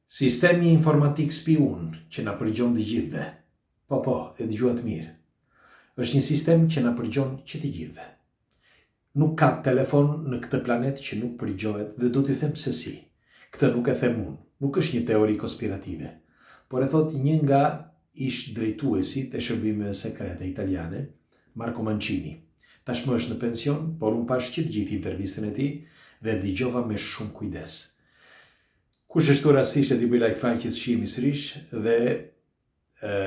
Sistemi informatik spiun që na përgjon të gjithëve. Po, e dëgjuat mirë. Është një sistem që na përgjon që të gjithëve. Nuk ka telefon në këtë planet që nuk përgjohet dhe do t'i them se si. Këtë nuk e them unë, nuk është një teori konspirative, por e thot një nga ish drejtuesit e shërbimeve sekrete italiane, Marco Mancini. Tashmë është në pension, por unë pash që të gjithë intervistën e tij dhe dëgjova me shumë kujdes. Kush është rastisht e t'i bëj like faqes shihemi sërish dhe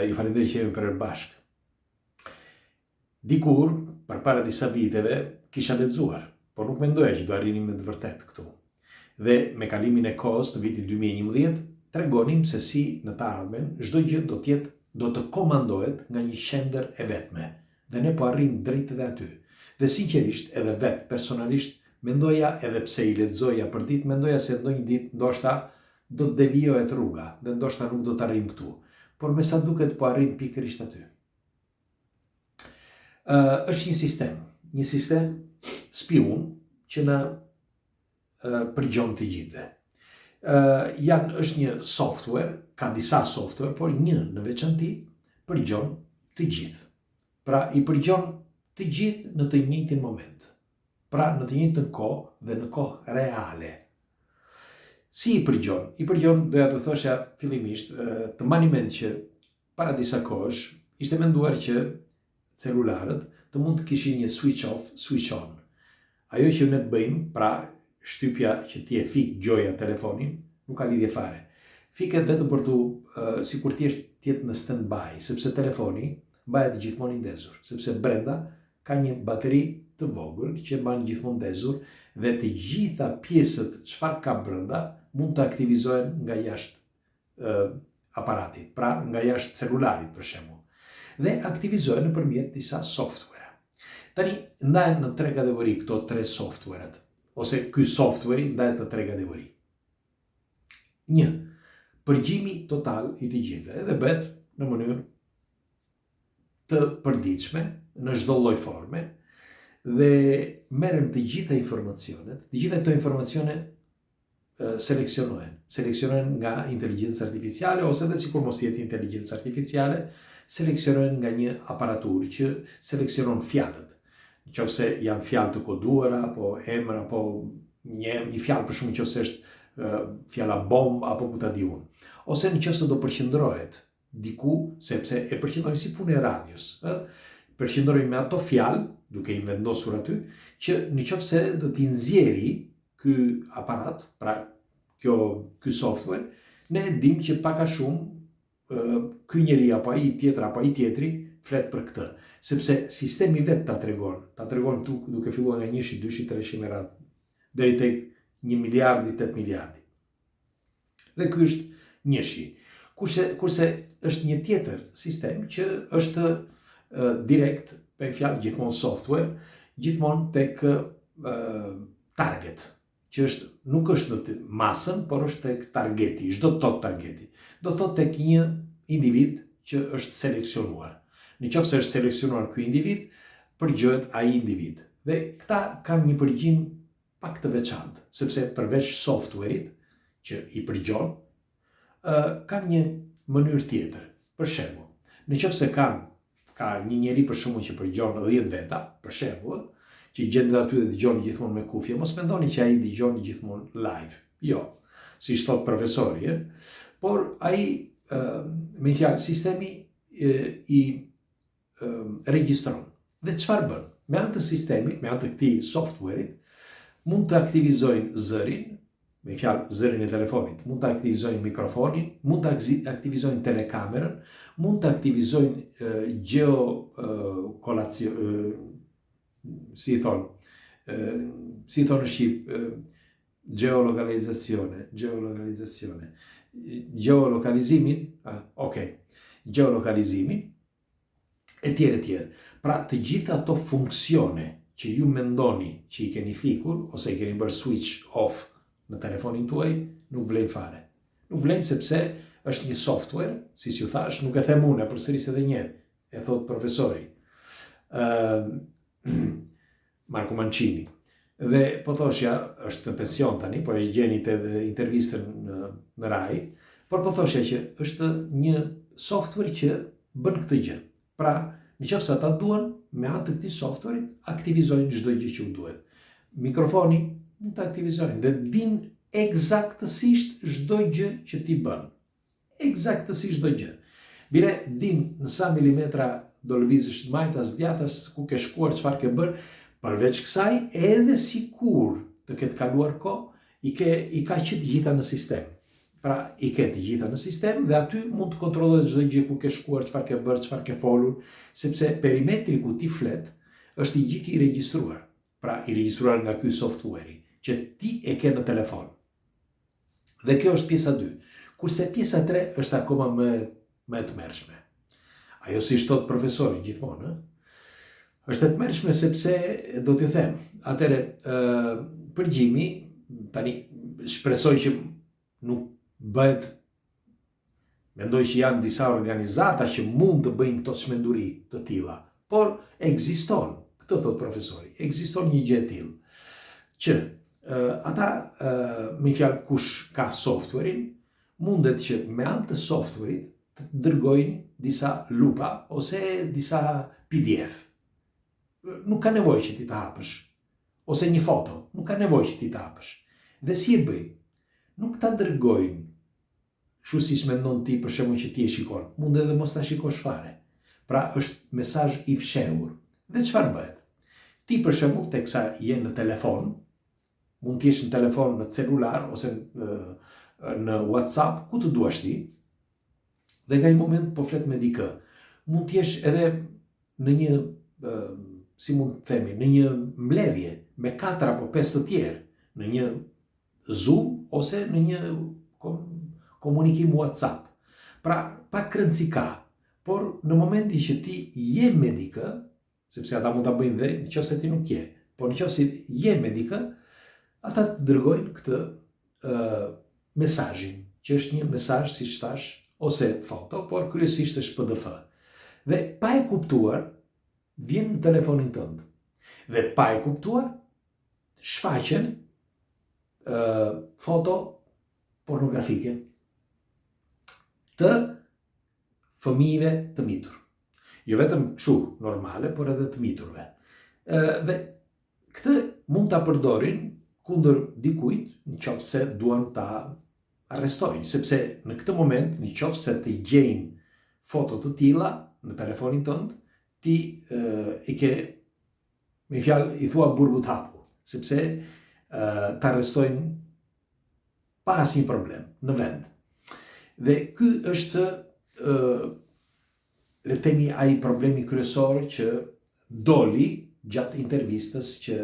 ju falenderoj që jemi përbashkë. Dikur, përpara disa viteve, kisha lexuar, por nuk mendoja që do arrinim me të vërtetë këtu. Dhe me kalimin e kohës në vitin 2011, tregonim se si në të ardhmen çdo gjë do të komandohet nga një qendër e vetme, dhe ne po arrim drejt edhe aty. Dhe sinqerisht, edhe vetë personalisht, mendoja, edhe pse i lexoja për ditë, mendoja se ndonjë ditë ndoshta do të devijohet rruga dhe ndoshta nuk do të arrim këtu. Por me sa duket po arrim pikërisht aty. Është një sistem spiun që na përgjon të gjithëve. Është një software, ka disa software, por një në veçanti përgjon të gjithë. Pra i përgjon të gjithë në të njëjtin moment. Pra në të njëjtën kohë dhe në kohë reale. Si i përgjon? I përgjon, doja të thosha fillimisht, të mbani mend që para disa kohësh ishte menduar që celularët të mund të kishin një switch off, switch on. Ajo që ne të bëjmë, pra shtypja që ti e fik gjoja telefonin, nuk ka lidhje fare. Fiket vetëm për sikur ti jetë në stand-by, sepse telefoni bëhet gjithmonë i ndezur, sepse brenda ka një bateri të vogël që mban gjithmonë ndezur dhe të gjitha pjesët çfarë ka brenda mund të aktivizohen nga jashtë aparatit, pra nga jashtë celularit për shembull. Dhe aktivizohen nëpërmjet disa software. Tani ndahen në 3 kategori këto 3 software-at, ose ky software ndahet në 3 kategori. 1. Përgjimi total i të gjithëve dhe bëhet në mënyrë të përditshme, në çdo lloj forme, dhe merren të gjitha informacionet, të gjitha këto informacione seleksionohen nga inteligjenca artificiale, ose edhe sikur mos jetë inteligjenca artificiale, seleksionohen nga një aparatur që seleksionon fjalët. Nëse janë fjalë të koduara, apo emra, apo një fjalë për shkak nëse është fjala bomb apo ku ta di unë. Ose nëse do përqendrohet diku, sepse e përqendrojnë si punë e radios, përqendrojnë me ato fjalë, duke i vendosur aty, që nëse do t'i nxjerrë ky aparat, pra ky software, ne dim që pak a shumë ky njeri apo ai tjetër apo ai tjetri flet për këtë, sepse sistemi vetë ta tregon duke filluar nga 1, 2, 3 me radhë, deri tek 1 miliardi, 8 miliardi. Dhe ky është njëshi. Kurse është një tjetër sistem që është direkt, me fjalë gjithmonë software, gjithmonë tek target, që nuk është në masën, por është tek targeti, çdo të thotë targeti. Do thotë tek një individ që është seleksionuar. Nëse është seleksionuar ky individ, përgjohet ai individ. Dhe këta kanë një përgjim pak të veçantë, sepse përveç software-it që i përgjon, kanë një mënyrë tjetër. Për shembull, nëse ka një njeri për shembull që përgjon 10 veta, për shembull, që i gjendet aty dhe dëgjon gjithmonë me kufje, mos mendoni që ai dëgjon gjithmonë live. Jo, si thot profesori, por ai me fjalë sistemi i regjistron. Dhe çfarë bën? Me anë të sistemit, me anë të këtij software-it, mund të aktivizojnë zërin, me fjalë zërin e telefonit, mund të aktivizojnë mikrofonin, mund të aktivizojnë telekamerën, mund të aktivizojnë si thonë në Shqip, geolokalizimin, etj. Pra të gjitha ato funksione që ju mendoni që i keni fikur, ose i keni bërë switch off në telefonin tuaj, nuk vlejnë fare. Nuk vlejnë sepse është një software, si që thash, nuk e them unë, e përsëris edhe një herë, e thot profesori Marco Mancini. Dhe po thoshja, është në pension tani, po e gjenit edhe intervistën në Rai, Por po thoshe që është një software që bën këtë gjë. Pra, nëse ata duan, me anë të këtij software aktivizojnë çdo gjë që u duhet. Mikrofoni mund të aktivizojnë dhe din eksaktësisht çdo gjë që ti bën. Eksaktësisht çdo gjë. Bile din në sa milimetra do lëvizësh majtas, djathtas, ku ke shkuar, çfarë ke bërë, përveç kësaj, edhe sikur të ketë kaluar kohë, i ka që të gjitha në sistem. Pra, i ke të gjitha në sistem dhe aty mund të kontrollohet çdo gjë ku ke shkuar, çfarë ke bërë, çfarë ke folur, sepse perimetri ku ti flet është i gjithë i regjistruar. Pra, i regjistruar nga ky software që ti e ke në telefon. Dhe kjo është pjesa 2. Kurse pjesa 3 është akoma më e tmerrshme. Ajo si thot profesori gjithmonë, është e tmerrshme sepse do t'ju them, atëre përgjimi tani shpresoj që nuk bëhet, mendoj që janë disa organizata që mund të bëjnë këto çmenduri të tilla, por ekziston, këtë thot profesori, ekziston një gjë e tillë që ata me fjalë kush ka software-in mundet që me anë të software-it të dërgojnë disa lupa ose disa PDF. Nuk ka nevojë që ti të hapësh, ose një foto, nuk ka nevojë që ti të hapësh. Dhe si e bëjnë? Nuk ta dërgojnë shu si mendon ti për shembull që ti e shikon, mund edhe mos ta shikosh fare. Pra është mesazh i fshehur. Dhe çfarë bëhet? Ti për shembull teksa je në telefon, mund të jesh në telefon në celular ose në WhatsApp, ku të duash ti, dhe nga një moment po flet me dikë. Mund të jesh edhe në një si mund të themi, në një mbledhje me 4 apo 5 të tjerë, në një Zoom ose në një komunikim WhatsApp. Pra, pak rëndësi ka, por në momentin që ti je me dikë, sepse ata mund ta bëjnë dhe nëse ti nuk je, por nëse je me dikë, ata të dërgojnë këtë mesazhin, që është një mesazh siç thash, ose foto, por kryesisht është PDF. Dhe pa e kuptuar, vjen në telefonin tënd. Dhe pa e kuptuar, shfaqen foto pornografike të fëmijëve të mitur. Jo vetëm kështu normale, por edhe të miturve. Dhe këtë mund ta përdorin kundër dikujt, nëse duan ta arrestojnë, sepse në këtë moment, nëse të gjejnë foto të tilla në telefonin tënd, ti i ke, me fjalë, i thua burgut hapu, sepse të arrestojnë pa asnjë problem në vend. Dhe ky është le të themi ai problemi kryesor që doli gjatë intervistës që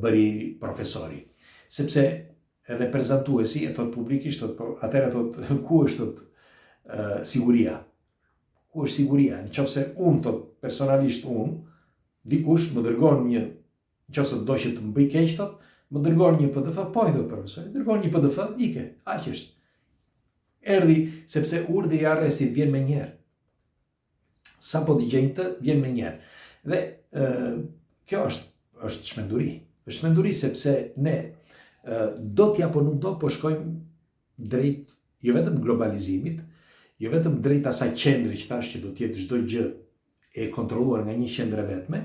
bëri profesori. Sepse edhe prezantuesi e thot publikisht, atëherë thot ku është siguria? Ku është siguria? Nëse unë thot personalisht dikush më dërgon një, nëse do që të më bëj keq thot, më dërgon një PDF, po i thot profesori, dërgon një PDF, ike, aq është. Erdhi sepse urdhri i arrestit vjen me njerë. Sa po dëgjojnë të, vjen me njerë. Dhe kjo është çmenduri. Është çmenduri sepse ne do t'ja po nuk do, po shkojmë drejt jo vetëm globalizimit, jo vetëm drejt asaj qendre që thash që do t'jetë çdo gjë e kontrolluar nga një qendre vetme,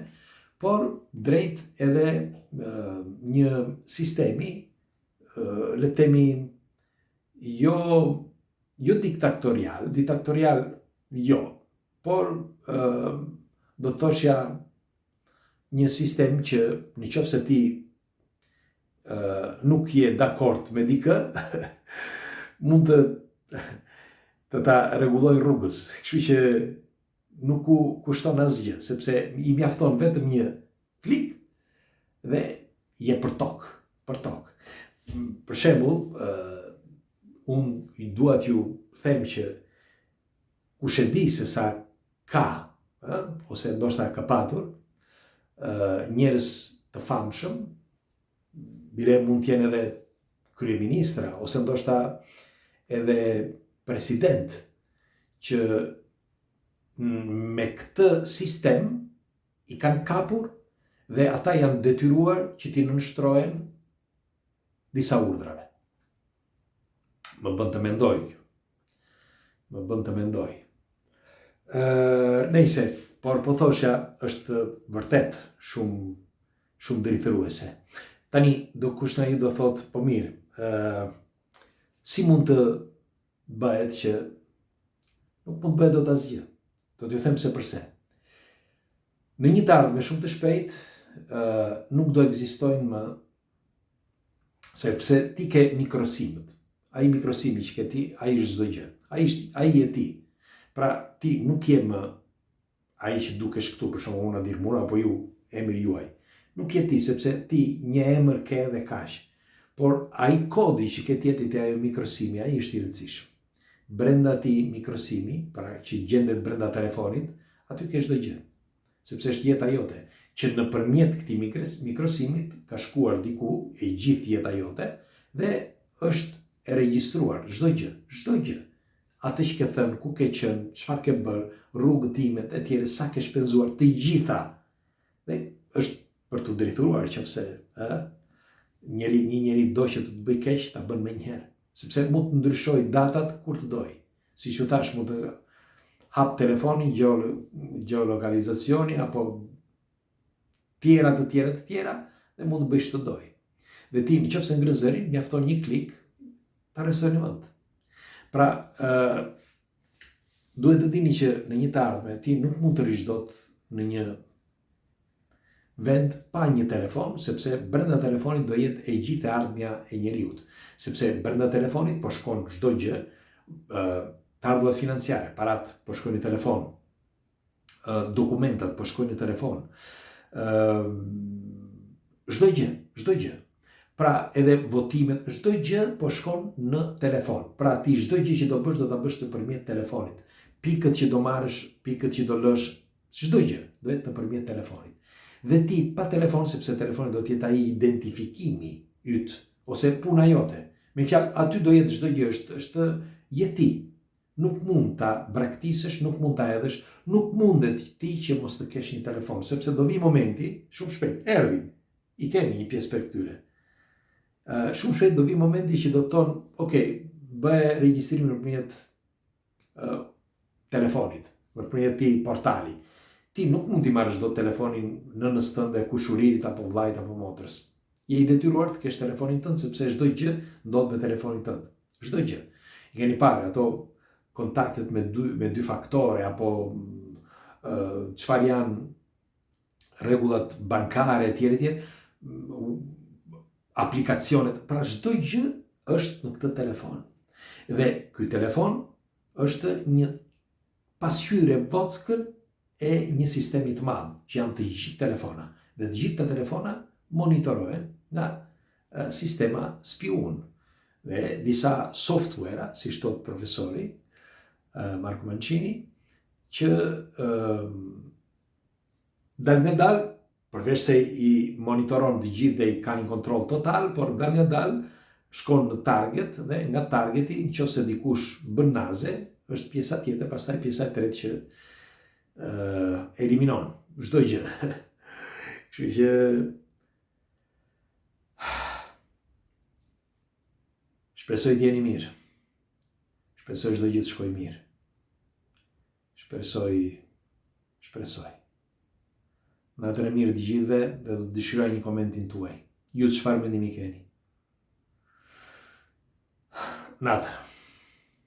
por drejt edhe një sistemi, le të themi, jo diktatorial jo, por do të thoshja një sistem që nëse ti nuk je dakord me dikë, mund të ta rregulloj rrugës. Kështu që nuk u kushton asgjë, sepse i mjafton vetëm një klik dhe je për tokë. Për shembull, unë i dua t'ju them që kush e di se sa ka, ose ndoshta ka patur, njerëz të famshëm, bile mund t'jenë edhe kryeministra, ose ndoshta edhe president, që me këtë sistem i kanë kapur dhe ata janë detyruar që t'i nënshtrohen disa urdhrave. Më bën të mendoj kjo. më bën të mendoj. Nejse, por po thoshja është vërtet shumë drejtëruese. Tani, do kush nga ju do thot, po mirë, si mund të bëhet që nuk mund të bëhet do të asgjë. Do t'ju them se përse. Në një të ardhme shumë të shpejt, nuk do ekzistojnë më, sepse ti ke mikrosimet. Ai mikrosimi që ke ti, ai është çdo gjë. Ai je ti. Pra ti nuk je më ai që dukesh këtu, për shembull unë Adir apo ju, emri juaj. Nuk je ti, sepse ti një emër ke dhe kaq. Por ai kodi që ke ti te ajo mikrosimi, ai është i rëndësishëm. Brenda ti mikrosimi, pra që gjendet brenda telefonit, aty ke çdo gjë. Sepse është jeta jote, që nëpërmjet këtij mikrosimit ka shkuar diku e gjithë jeta jote dhe është e regjistruar çdo gjë. Atë që ke thënë, ku ke qenë, çfarë ke bërë, rrugët timet e tjera, sa ke shpenzuar, të gjitha. Dhe është për të drejtuar nëse një njeri do që të bëj keq, ta bën menjëherë, sepse mund të ndryshoj datat kur të doj. Siç u thash, mund të hap telefonin, geolokalizacionin apo tjera, dhe mund të bëj ç'të doj. Dhe ti nëse ngre zërin, mjafton një klik, ta rresoj në vend. Pra, duhet të dini që në një të ardhme ti nuk mund të rish dot në një vend pa një telefon, sepse brenda telefonit do jetë e gjithë e ardhmja e njeriut. Sepse brenda telefonit po shkon çdo gjë, të ardhurat financiare, parat po shkojnë në telefon, dokumentat po shkojnë në telefon, çdo gjë. Pra edhe votimet, çdo gjë po shkon në telefon. Pra ti çdo gjë që do bësh, do ta bësh nëpërmjet telefonit. Pikët që do marrësh, pikët që do lësh, çdo gjë do jetë nëpërmjet telefonit. Dhe ti pa telefon, sepse telefoni do të jetë ai identifikimi yt ose puna jote. Me fjalë, aty do jetë çdo gjë, është je ti. Nuk mund ta braktisësh, nuk mund ta hedhësh, nuk mundet ti që mos të kesh një telefon, sepse do vi momenti, shumë shpejt, erdhi, i kemi një pjesë për këtyre. Shumë shpejt do vi momenti që do të thonë, ok, bëhe regjistrimin nëpërmjet telefonit, nëpërmjet ti portali. Ti nuk mund t'i marrësh dot telefonin nënës tënde, kushuririt apo vllajt apo motrës. Je i detyruar të kesh telefonin tënd, sepse çdo gjë ndodh me telefonin tënd. Çdo gjë. I keni parë ato kontaktet me dy faktore apo çfarë janë rregullat bankare etj. Aplikacionet, pra çdo gjë është në këtë telefon. Dhe ky telefon është një pasqyrë vockël e një sistemi të madh, që janë të gjithë telefona. Dhe të gjithë telefona monitorohen nga sistema spiun. Dhe disa software, si thot profesori Marco Mancini, që dal me dal, përveç se i monitoron të gjithë dhe i ka një kontroll total, por dal nga dal shkon në target dhe nga targeti, nëse dikush bën naze, është pjesa tjetër, pastaj pjesa e tretë që eliminon çdo gjë. Kështu që shpresoj të jeni mirë. Shpresoj çdo gjë të shkojë mirë. Shpresoj. Natën e mirë të gjithëve dhe do të dëshiroj një komentin tuaj. Ju çfarë mendimi keni? Nata.